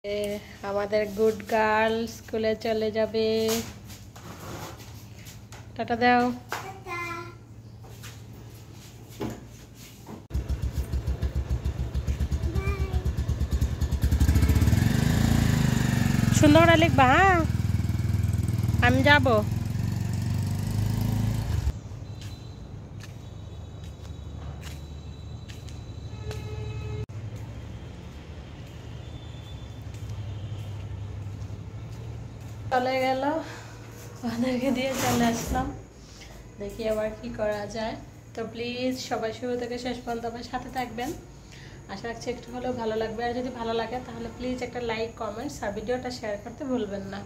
আমাদের good girl স্কুলে চলে যাবে। টাটা দাও। সুন্দর করে লিখবা। হ্যাঁ, আমি যাব। চলে গেল, ওদেরকে দিয়ে চলে আসলাম। দেখি আবার কি করা যায়। তো প্লিজ সবাই শুরু থেকে শেষ পর্যন্ত আমার সাথে থাকবেন। আশা রাখছি একটু হলেও ভালো লাগবে। আর যদি ভালো লাগে তাহলে প্লিজ একটা লাইক, কমেন্টস আর ভিডিওটা শেয়ার করতে ভুলবেন না।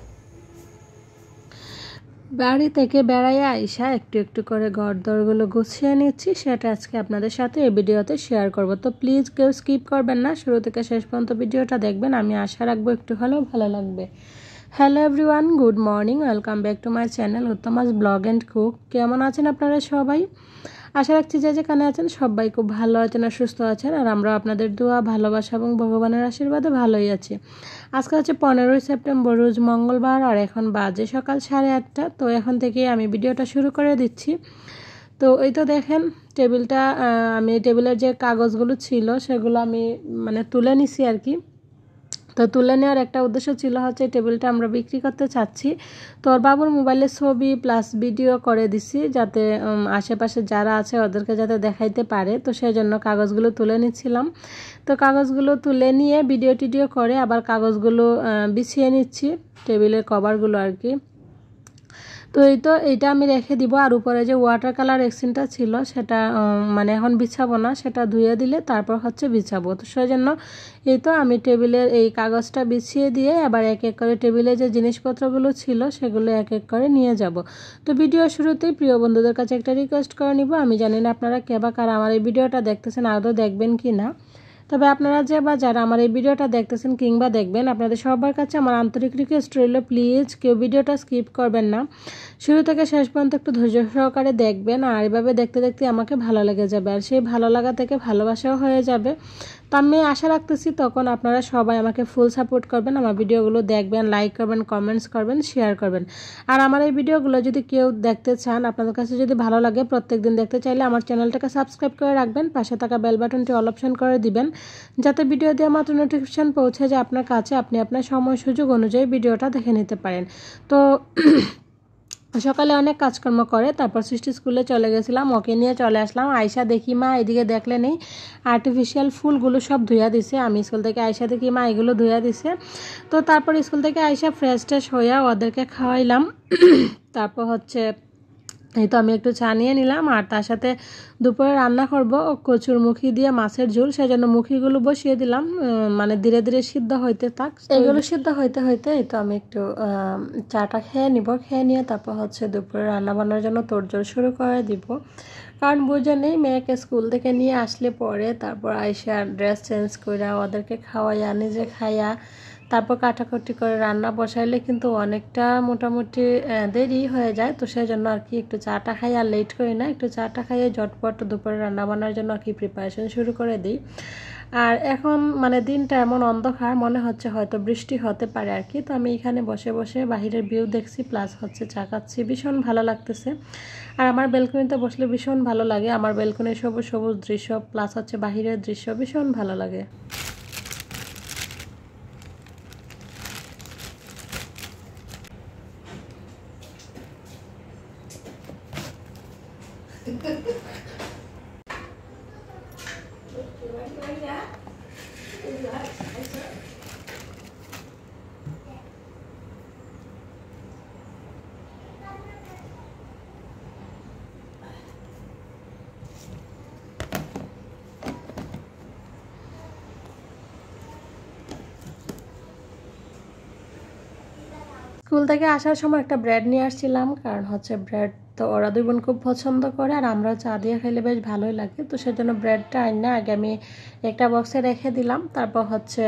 বাড়ি থেকে বেড়াইয়া আইসা একটু একটু করে ঘরদোরগুলো গুছিয়ে নিচ্ছি, সেটা আজকে আপনাদের সাথে এই ভিডিওতে শেয়ার করব। তো প্লিজ কেউ স্কিপ করবেন না, শুরু থেকে শেষ পর্যন্ত ভিডিওটা দেখবেন। আমি আশা রাখবো একটু হলেও ভালো লাগবে। Hello everyone, good morning, welcome back to my channel Uttama's blog and cook. কেমন আছেন আপনারা সবাই? আশা রাখছি যে যেখানে আছেন সবাই খুব ভালো আছেন আর সুস্থ আছেন। আর আমরা আপনাদের দোয়া, ভালোবাসা এবং ভগবানের আশীর্বাদে ভালোই আছি। আজকে হচ্ছে 15ই সেপ্টেম্বর, রোজ মঙ্গলবার, আর এখন বাজে সকাল 8:30। তো এখন থেকে আমি ভিডিওটা শুরু করে দিচ্ছি। তো এই তো দেখেন টেবিলটা, আমি টেবিলের যে কাগজগুলো ছিল সেগুলো আমি তুলে নিছি আর কি। তো তুলে নেওয়ার একটা উদ্দেশ্য ছিল হচ্ছে টেবিলটা আমরা বিক্রি করতে চাচ্ছি। তো ওর বাবুর মোবাইলে ছবি প্লাস ভিডিও করে দিছি, যাতে আশেপাশে যারা আছে ওদেরকে যাতে দেখাইতে পারে। তো সেই জন্য কাগজগুলো তুলে নিচ্ছিলাম। তো কাগজগুলো তুলে নিয়ে ভিডিও টিডিও করে আবার কাগজগুলো বিছিয়ে নিচ্ছি, টেবিলের কভারগুলো আর কি। তো এইটা আমি রেখে দিব। আর উপরে যে ওয়াটার কালার এক্সিনটা ছিল সেটা এখন বিছাবো না, সেটা ধুয়ে দিলে তারপর হচ্ছে বিছাবো। তো সেই জন্য আমি টেবিলের এই কাগজটা বিছিয়ে দিয়ে আবার এক এক করে টেবিলে যে জিনিসপত্রগুলো ছিল সেগুলো এক এক করে নিয়ে যাব। তো ভিডিও শুরুতেই প্রিয় বন্ধুদের কাছে একটা রিকোয়েস্ট করে নিব। আমি জানি না আপনারা কে বা কারা আমার এই ভিডিওটা দেখতেছেন, আদৌ দেখবেন কি না। তবে আপনারা যারা আমার এই ভিডিওটা দেখতেছেন কিংবা দেখবেন, আপনাদের সবার কাছে আমার আন্তরিক রিকোয়েস্ট রইল, প্লিজ কেউ ভিডিওটা স্কিপ করবেন না, শুরু থেকে শেষ পর্যন্ত একটু ধৈর্য সহকারে দেখবেন। আর এভাবে দেখতে দেখতে আমাকে ভালো লেগে যাবে, আর সেই ভালো লাগা থেকে ভালোবাসাও হয়ে যাবে। তো আমি আশা রাখতেছি তখন আপনারা সবাই আমাকে ফুল সাপোর্ট করবেন, আমার ভিডিওগুলো দেখবেন, লাইক করবেন, কমেন্টস করবেন, শেয়ার করবেন। আর আমার এই ভিডিওগুলো যদি কেউ দেখতে চান, আপনাদের কাছে যদি ভালো লাগে, প্রত্যেকদিন দেখতে চাইলে আমার চ্যানেলটাকে সাবস্ক্রাইব করে রাখবেন, পাশে থাকা বেল বাটনটি অল অপশন করে দিবেন, যাতে ভিডিও দিয়ে মাত্র নোটিফিকেশান পৌঁছে যায় আপনার কাছে, আপনি আপনার সময় সুযোগ অনুযায়ী ভিডিওটা দেখে নিতে পারেন। তো সকালে অনেক কাজকর্ম করে তারপর সৃষ্টি স্কুলে চলে গেছিলাম, ওকে নিয়ে চলে আসলাম। আয়সা দেখি মা এদিকে দেখলে নেই আর্টিফিশিয়াল ফুলগুলো সব ধুইয়া দিছে। আমি স্কুল থেকে আয়সা দেখি মা এগুলো ধুইয়া দিছে। তো তারপর স্কুল থেকে আয়সা ফ্রেশ ট্রেশ হইয়া ওদেরকে খাওয়াইলাম। তারপর হচ্ছে তো আমি একটু চা নিয়ে নিলাম, আর তার সাথে দুপুরে রান্না করব কচুর মুখি দিয়ে মাছের ঝোল, সেজন্য মুখিগুলো বসিয়ে দিলাম, ধীরে ধীরে সিদ্ধ হইতে থাক। এগুলো সিদ্ধ হইতে হইতে তো আমি একটু চাটা খেয়ে নিব, খেয়ে নিয়ে তারপর হচ্ছে দুপুরে রান্না বান্নার জন্য তোড়জোড় শুরু করে দিব। কারণ বুঝে নেই, মেয়েকে স্কুল থেকে নিয়ে আসলে পরে তারপর আইসা ড্রেস চেঞ্জ করে ওদেরকে খাওয়াইয়া নিজে খাইয়া তারপর কাটাকুটি করে রান্না বসাইলে কিন্তু অনেকটা মোটামুটি দেরি হয়ে যায়। তো সেই জন্য আর কি একটু চাটা খাই, আর লেট করি না, একটু চাটা খাইয়ে ঝটপট দুপুরে রান্না বান্নার জন্য আর কি প্রিপারেশন শুরু করে দিই। আর এখন দিনটা এমন অন্ধকার, মনে হচ্ছে হয়তো বৃষ্টি হতে পারে আর কি। তো আমি এখানে বসে বসে বাহিরের ভিউ দেখছি, প্লাস হচ্ছে চা খাচ্ছি, ভীষণ ভালো লাগতেছে। আর আমার বেলকনিতে বসলে ভীষণ ভালো লাগে, আমার বেলকনির সবুজ সবুজ দৃশ্য প্লাস হচ্ছে বাহিরের দৃশ্য ভীষণ ভালো লাগে। স্কুল থেকে আসার সময় একটা ব্রেড নিয়ে আসছিলাম, কারণ হচ্ছে ব্রেড তো ওরা দুই বোন খুব পছন্দ করে, আর আমরা চা দিয়ে খেলে বেশ ভালোই লাগে। তো সেজন্য ব্রেডটা আইনা আগে আমি একটা বক্সে রেখে দিলাম। তারপর হচ্ছে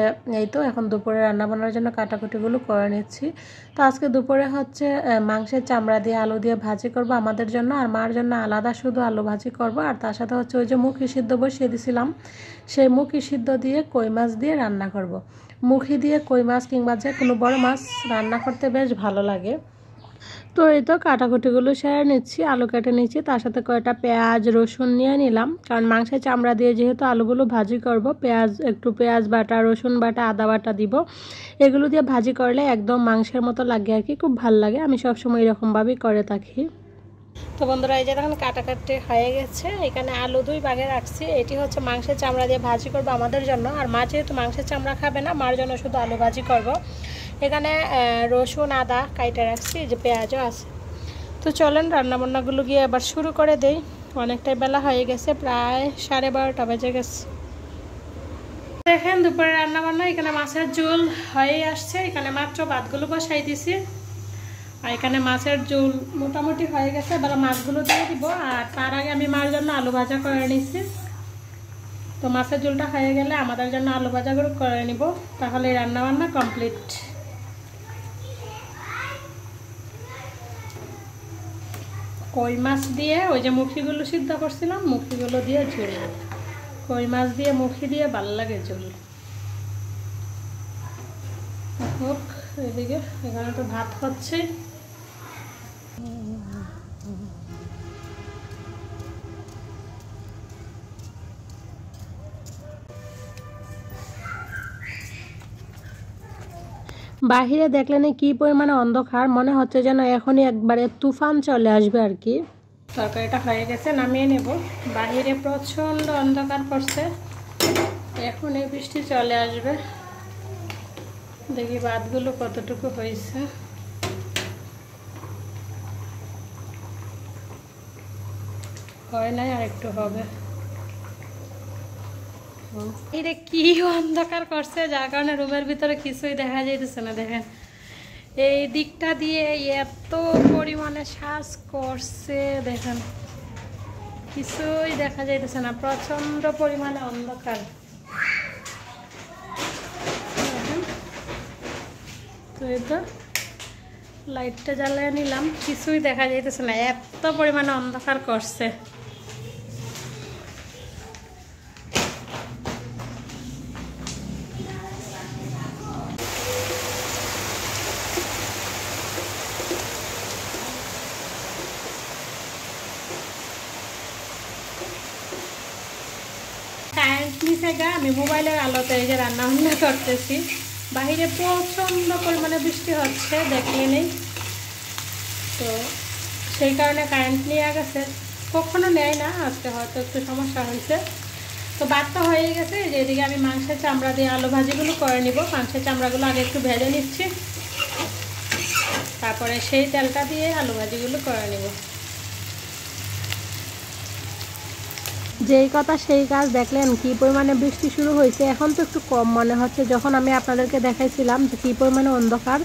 এখন দুপুরে রান্নাবান্নার জন্য কাটাকুটিগুলো করে নিচ্ছি। তো আজকে দুপুরে হচ্ছে মাংসের চামড়া দিয়ে আলু দিয়ে ভাজি করব আমাদের জন্য, আর মার জন্য আলাদা শুধু আলু ভাজি করব। আর তার সাথে হচ্ছে ওই যে মুখি সিদ্ধ বসিয়ে দিয়েছিলাম, সেই মুখি সিদ্ধ দিয়ে কই মাছ দিয়ে রান্না করব। মুখি দিয়ে কই মাছ কিংবা যে কোনো বড় মাছ রান্না করতে বেশ ভালো লাগে। তো এই তো কাটাকুটিগুলো সেরে নিচ্ছি, আলু কেটে নিচ্ছি, তার সাথে কয়টা পেঁয়াজ রসুন নিয়ে নিলাম, কারণ মাংসের চামড়া দিয়ে যেহেতু আলুগুলো ভাজি করব, একটু পেঁয়াজ বাটা, রসুন বাটা, আদা বাটা দিব। এগুলো দিয়ে ভাজি করলে একদম মাংসের মতো লাগে আর কি, খুব ভালো লাগে। আমি সবসময় এরকমভাবেই করে থাকি। তো বন্ধুরা, এই যে দেখুন কাটাকাটি হয়ে গেছে। এখানে আলু 2 ভাগে রাখছি। এটি হচ্ছে মাংসের চামড়া দিয়ে ভাজি করব আমাদের জন্য, আর মা যেহেতু মাংসের চামড়া খাবে না, মার জন্য শুধু আলু ভাজি করব। এখানে রসুন আদা কাইটে রাখছি, যে পেঁয়াজও আছে। তো চলেন রান্নাবান্নাগুলো গিয়ে এবার শুরু করে দেই। অনেকটাই বেলা হয়ে গেছে, প্রায় 12:30 বেজে গেছে। দেখেন দুপুরে রান্নাবান্না, এখানে মাছের ঝোল হয়ে আসছে। এখানে মাত্র ভাতগুলো বসাই দিছি, আর এখানে মাছের ঝোল মোটামুটি হয়ে গেছে। এবার মাছগুলো দিয়ে দিব, আর তার আগে আমি মার জন্য আলু ভাজা করে নিছি। তো মাছের ঝোলটা হয়ে গেলে আমাদের জন্য আলু ভাজাগুলো করে নিব, তাহলে রান্নাবান্না কমপ্লিট। কই মাছ দিয়ে ওই যে মুখিগুলো সিদ্ধ করছিলাম, মুখিগুলো দিয়ে ঝোল। কই মাছ দিয়ে মুখি দিয়ে ভালো লাগে ঝোল। হোক এদিকে, এখানে তো ভাত হচ্ছে। বাহিরে দেখলেন কি পরিমাণে অন্ধকার, মনে হচ্ছে যেন এখনই একবারে তুফান চলে আসবে আর কি। তরকারিটা হয়ে গেছে, নামিয়ে নেব। বাহিরে প্রচণ্ড অন্ধকার করছে, এখনই বৃষ্টি চলে আসবে। দেখি ভাতগুলো কতটুকু হয়েছে। হয় নাই, আর একটু হবে। এটা কি অন্ধকার করছে, যার কারণে রুমের ভিতরে কিছুই দেখা যাইতেছে না। দেখেন এই দিকটা দিয়ে এত পরিমাণে শ্বাস করছে, দেখেন কিছুই দেখা যাইতেছে না, প্রচন্ড পরিমাণে অন্ধকার। তো এই তো লাইটটা জ্বালিয়ে নিলাম, কিছুই দেখা যাইতেছে না, এত পরিমাণে অন্ধকার করছে। আমি মোবাইলের আলোতে এই যে রান্না বান্না করতেছি। বাহিরে প্রচণ্ড পরিমাণে বৃষ্টি হচ্ছে, দেখলে নেই তো, সেই কারণে কারেন্ট নিয়ে গেছে। কখনো নেয় না, আজকে হয়তো একটু সমস্যা হয়েছে। তো ভাতটা হয়ে গেছে, যে এদিকে আমি মাংসের চামড়া দিয়ে আলু ভাজিগুলো করে নিব। মাংসের চামড়াগুলো আগে একটু ভেজে নিচ্ছি, তারপরে সেই তেলটা দিয়ে আলু ভাজিগুলো করে নিব। যেই কথা সেই কাজ, দেখলেন কি পরিমাণে বৃষ্টি শুরু হয়েছে। এখন তো একটু কম মনে হচ্ছে, যখন আমি আপনাদেরকে দেখাইছিলাম যে কী পরিমাণে অন্ধকার,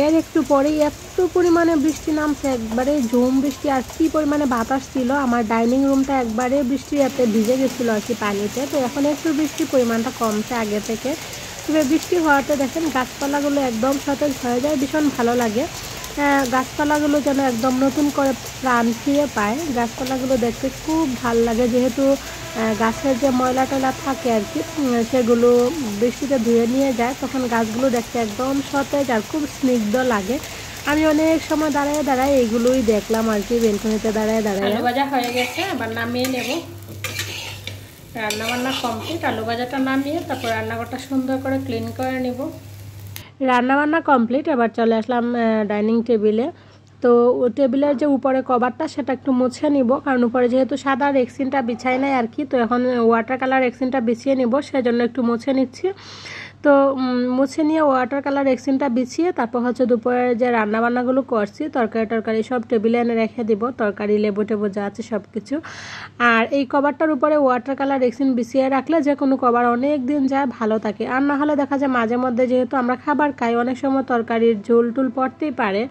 এর একটু পরেই এত পরিমাণে বৃষ্টি নামছে, একবারে ঝুম বৃষ্টি। আর কী পরিমাণে বাতাস ছিল, আমার ডাইনিং রুমটা একবারে বৃষ্টি এতে ভিজে গেছিলো আর কি পানিতে। তো এখন একটু বৃষ্টির পরিমাণটা কমছে আগে থেকে। তবে বৃষ্টি হওয়াতে দেখেন গাছপালাগুলো একদম সতেজ হয়ে যায়, ভীষণ ভালো লাগে। গাছপালাগুলো যেন একদম নতুন করে প্রাণ ফিরে পায়। গাছপালাগুলো দেখতে খুব ভাল লাগে, যেহেতু গাছের যে ময়লা টয়লা থাকে আর কি, সেগুলো বৃষ্টিতে ধুয়ে নিয়ে যায়, তখন গাছগুলো দেখতে একদম সতেজ আর খুব স্নিগ্ধ লাগে। আমি অনেক সময় দাঁড়ায় দাঁড়ায় এইগুলোই দেখলাম আর কি, বেলকনিতে দাঁড়ায় দাঁড়ায়। আলু ভাজা হয়ে গেছে, আবার নামিয়ে নেব। রান্নাবান্না কমপ্লিট, আলু ভাজাটা নামিয়ে তারপর রান্নাঘরটা সুন্দর করে ক্লিন করে নেব। রান্নাবান্না কমপ্লিট, এবার চলে আসলাম ডাইনিং টেবিলে। তো টেবিলের যে উপরে কভারটা সেটা একটু মুছে নিব, কারণ উপরে যেহেতু সাদা রেক্সিনটা বিছাই নাই আর কি, তো এখন ওয়াটার কালার রেক্সিনটা বিছিয়ে নিব, সেজন্য একটু মুছে নিচ্ছি। তো মুছে নিয়ে ওয়াটার কালার রেক্সিনটা বিছিয়ে তারপর হচ্ছে দুপুরে যে রান্নাবান্নাগুলো করছি, তরকারি সব টেবিলে এনে রেখে দিব, তরকারি লেবু টেবু যা আছে সব কিছু। আর এই কভারটার উপরে ওয়াটার কালার রেক্সিন বিছিয়ে রাখলে যে কোনো কভার অনেক দিন যায়, ভালো থাকে। আর না হলে দেখা যায় মাঝে মধ্যে যেহেতু আমরা খাবার খাই, অনেক সময় তরকারির ঝোল টুল পড়তেই পারে,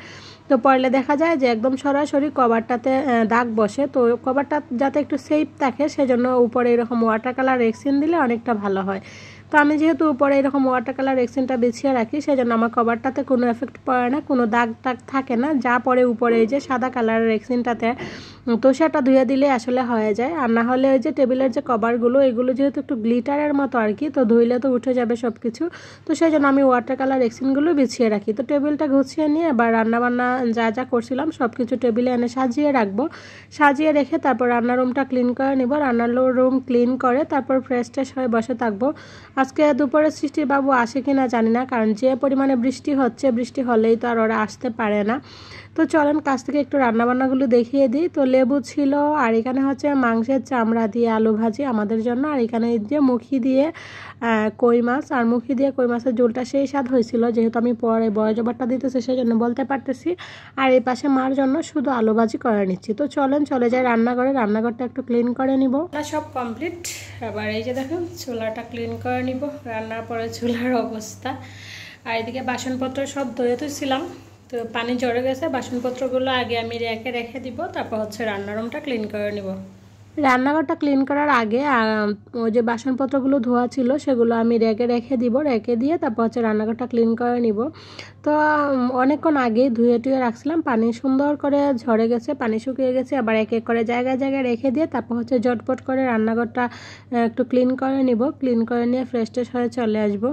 তো পড়লে দেখা যায় যে একদম সরাসরি কভারটাতে দাগ বসে। তো কভারটা যাতে একটু সেফ থাকে, সেজন্য উপরে এরকম ওয়াটার কালার রেক্সিন দিলে অনেকটা ভালো হয়। তো আমি যেহেতু উপরে এরকম ওয়াটার কালার রেক্সিনটা বিছিয়ে রাখি, সেজন্য আমার কভারটাতে কোনো এফেক্ট পড়ে না, কোনো দাগ টাগ থাকে না। যা পরে উপরে এই যে সাদা কালারের রেক্সিনটাতে তো সেটা ধুয়ে দিলে আসলে হয়ে যায়। আর না হলে ওই যে টেবিলের যে কভারগুলো এগুলো যেহেতু একটু গ্লিটারের মতো আর কি, তো ধুইলে তো উঠে যাবে সব কিছু। তো সেই জন্য আমি ওয়াটার কালার রেক্সিনগুলো বিছিয়ে রাখি। তো টেবিলটা গুছিয়ে নিয়ে এবার রান্নাবান্না যা যা করছিলাম সব কিছু টেবিলে এনে সাজিয়ে রাখবো। সাজিয়ে রেখে তারপর রান্নার রুমটা ক্লিন করে নিব। রান্নার রুম ক্লিন করে তারপর ফ্রেশ ট্রেশ হয়ে বসে থাকবো। আজকে দুপুরে সৃষ্টির বাবু আসে কিনা জানি না, কারণ যে পরিমাণে বৃষ্টি হচ্ছে, বৃষ্টি হলেই তো আর ওরা আসতে পারে না। তো চলেন কাছ থেকে একটু রান্নাবান্নাগুলো দেখিয়ে দিই। তো লেবু ছিল, আর এখানে হচ্ছে মাংসের চামড়া দিয়ে আলু ভাজি আমাদের জন্য, আর এখানে যে মুখি দিয়ে কই মাছ, আর মুখি দিয়ে কই মাছের ঝোলটা সেই স্বাদ হয়েছিল, যেহেতু আমি পরে বয় জবারটা দিতেছি সেই জন্য বলতে পারতেছি। আর এই পাশে মার জন্য শুধু আলু ভাজি করে নিচ্ছি। তো চলেন চলে যাই রান্নাঘরে, রান্নাঘরটা একটু ক্লিন করে নিব। সব কমপ্লিট। এবার এই যে দেখুন চুলাটা ক্লিন করে নিব, রান্নার পরে চুলার অবস্থা। আর এদিকে বাসনপত্র সব ধুয়ে তুলছিলাম, তো পানি ঝরে গেছে। বাসনপত্রগুলো আগে আমি রেখে দিব, তারপর হচ্ছে রান্নার রুমটা ক্লিন করে নিব। রান্নাঘরটা ক্লিন করার আগে ওই যে বাসনপত্রগুলো ধোয়া ছিল সেগুলো আমি রেখে দিব, রেখে দিয়ে তারপর হচ্ছে রান্নাঘরটা ক্লিন করে নিব। তো অনেকক্ষণ আগেই ধুয়ে টুয়ে রাখছিলাম, পানি সুন্দর করে ঝরে গেছে, পানি শুকিয়ে গেছে। আবার এক এক করে জায়গায় জায়গায় রেখে দিয়ে তারপর হচ্ছে ঝটপট করে রান্নাঘরটা একটু ক্লিন করে নিব। ক্লিন করে নিয়ে ফ্রেশ ট্রেশ হয়ে চলে আসবো।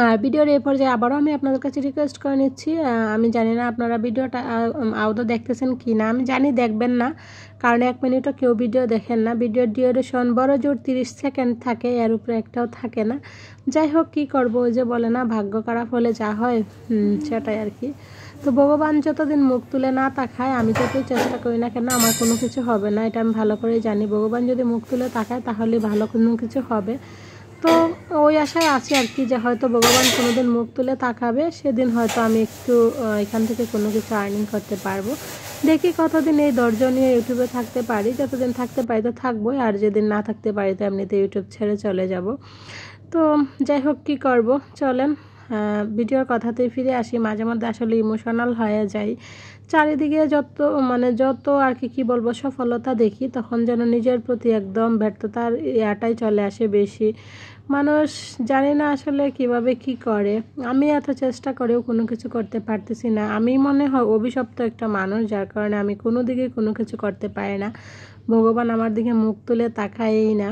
আর ভিডিওর এই পর্যায়ে আবারও আমি আপনাদের কাছে রিকোয়েস্ট করে নিচ্ছি, আমি জানি না আপনারা ভিডিওটা আদৌ দেখতেছেন কি না, আমি জানি দেখবেন না, কারণ 1 মিনিটও কেউ ভিডিও দেখেন না। ভিডিওর ডিউরেশন বড় জোর 30 সেকেন্ড থাকে, এর উপরে একটাও থাকে না। যাই হোক কী করবো, ওই যে বলে না ভাগ্য খারাপ হলে যা হয় সেটাই আর কি। তো ভগবান যতদিন মুখ তুলে না তাকায়, আমি যতই চেষ্টা করি না কেন আমার কোনো কিছু হবে না, এটা আমি ভালো করেই জানি। ভগবান যদি মুখ তুলে তাকায় তাহলে ভালো কোনো কিছু হবে। তো ওই আশায় আছি আর কি, যে হয়তো ভগবান কোনোদিন মুখ তুলে তাকাবে, সেদিন হয়তো আমি একটু এখান থেকে কোনো কিছু আর্নিং করতে পারবো। দেখি কতদিন এই ধৈর্য নিয়ে ইউটিউবে থাকতে পারি, যতদিন থাকতে পারি তো থাকবোই, আর যেদিন না থাকতে পারি তো এমনিতে ইউটিউব ছেড়ে চলে যাব। তো যাই হোক কী করব, চলেন ভিডিওর কথাতেই ফিরে আসি। মাঝে মধ্যে আসলে ইমোশনাল হয়ে যাই, চারিদিকে যত আর কি বলবো সফলতা দেখি, তখন যেন নিজের প্রতি একদম ব্যর্থতার ইয়াটাই চলে আসে বেশি। মানুষ জানি না আসলে কিভাবে কি করে, আমি এত চেষ্টা করেও কোনো কিছু করতে পারতেছি না। আমি মনে হয় অভিশপ্ত একটা মানুষ, যার কারণে আমি কোনো দিকে কোনো কিছু করতে পারি না। ভগবান আমার দিকে মুখ তুলে তাকায়ই না।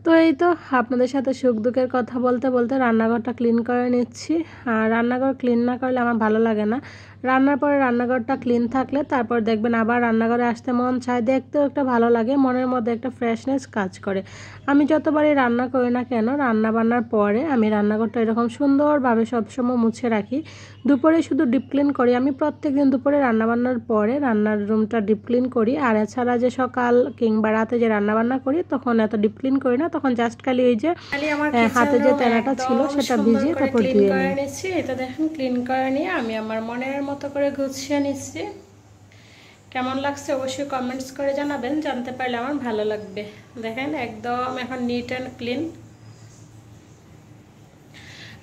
তো এই তো আপনাদের সাথে সুখ দুঃখের কথা বলতে বলতে রান্নাঘরটা ক্লিন করে নিচ্ছি। আর রান্নাঘর ক্লিন না করলে আমার ভালো লাগে না। রান্নার পরে রান্নাঘরটা ক্লিন থাকলে তারপর দেখবেন আবার রান্নাঘরে আসতে মন চায়, দেখতেও একটা ভালো লাগে, মনের মধ্যে একটা ফ্রেশনেস কাজ করে। আমি যতবারই রান্না করি না কেন, রান্না বান্নার পরে আমি রান্নাঘরটা এরকম সুন্দরভাবে সবসময় মুছে রাখি। দুপুরে শুধু ডিপ ক্লিন করি, আমি প্রত্যেকদিন দুপুরে রান্নাবান্নার পরে রান্নার রুমটা ডিপ ক্লিন করি। আর এছাড়া যে সকাল কিংবা রাতে যে রান্নাবান্না করি তখন এত ডিপ ক্লিন করি না, তখন জাস্ট খালি ওই যে হাতে যে তেলাটা ছিল সেটা ভিজিয়ে তারপর ধুয়ে নিচ্ছি। এটা দেখেন ক্লিন করে নিয়ে আমি আমার মনের মতো করে গুছিয়ে নিচ্ছি। কেমন লাগছে অবশ্যই কমেন্টস করে জানাবেন, জানতে পারলে আমার ভালো লাগবে। দেখেন একদম এখন নিট অ্যান্ড ক্লিন।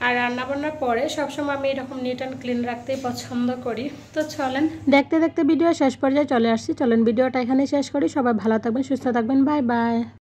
আর রান্নাবান্নার পরে সবসময় আমি এরকম নিট অ্যান্ড ক্লিন রাখতেই পছন্দ করি। তো চলেন দেখতে দেখতে ভিডিও শেষ পর্যায়ে চলে আসছি, চলেন ভিডিওটা এখানেই শেষ করি। সবাই ভালো থাকবেন, সুস্থ থাকবেন, বাই বাই।